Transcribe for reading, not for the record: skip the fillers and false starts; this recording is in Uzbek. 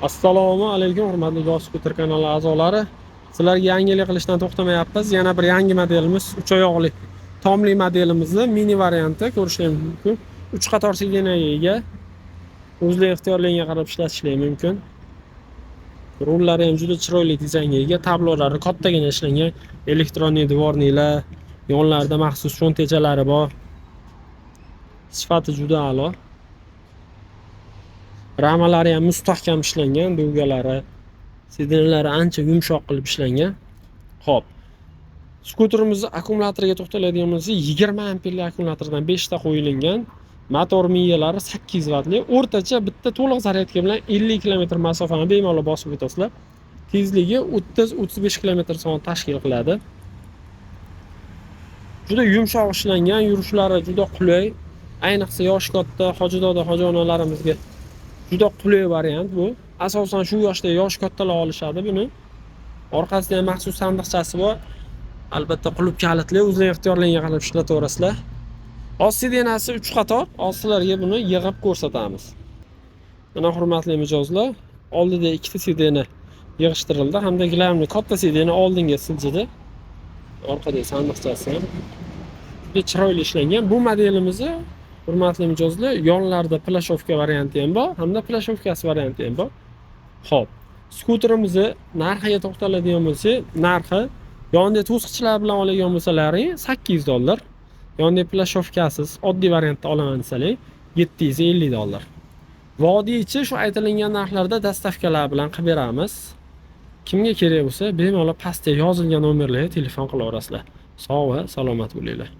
Assalomu alaykum, hurmatli Do'st Skuter kanali a'zolari. Sizlarga yangilik qilishdan to'xtamayapmiz. Yana bir yangi modelimiz, 3 oyoqli tomli modelimizni mini varianti ko'rishingiz mumkin. 3 qator sidenaga ega. O'zli ixtiyorlarga qarab ishlatishlar mumkin. Rullari ham juda chiroyli dizaynga ega. Tablolari kattagina ishlangan. Elektronli dvorniklar, yonlarida maxsus cho'ntechalari bor. Sifati juda a'lo. Ramalari ham mustahkam ishlangan, dugalari, sidenalari ancha yumshoq qilib ishlangan. Xo'p. Skuterimiz akkumulyatoriga to'xtaladigan bo'lsak, 20 amperli akkumulyatordan 5 ta qo'yilgan. Motor miyalari 8 vatli. O'rtacha bitta to'liq zaryadka bilan 50 km masofani bemalol bosib o'tasizlar. Tezligi 30-35 km/s tashkil qiladi. Juda yumshoq ishlangan, yurishlari juda qulay. Ayniqsa yoshi katta hojidoda, hojijonalarimizga juda qulay variant bu. Asosan shu yoshda yosh kattalar olishadi buni. Orqasida ham maxsus sandiqchasi bor. Albatta qulf kalitli, o'zing ixtiyorlarga qarab ishlataverasizlar. Ost sidenasi 3 qator. Sizlarga buni yig'ib ko'rsatamiz. Mana hurmatli mijozlar, oldida 2 ta sidena yig'ishtirildi hamda gilamli katta sidena oldinga siljidi. Orqada sandiqchasi ham juda chiroyli ishlangan. Bu modelimizni hurmatli mijozlar, yonlarida plashovka varianti ham bor, hamda plashovkasi varianti ham bor. Xo'p, skuterimizni narxiga to'xtaladigan bo'lsak, narxi yonida to'siqchilar bilan oladigan bo'lsalaring $800. Yonida plashovkasiz oddiy variantda olaman desalar $750. Vodiychi shu aytilgan narxlarda dastavkalar bilan qilib beramiz. Kimga kerak bo'lsa, bemalol pastga yozilgan nomerlarga telefon qilaverasizlar. Sog' va salomat bo'linglar.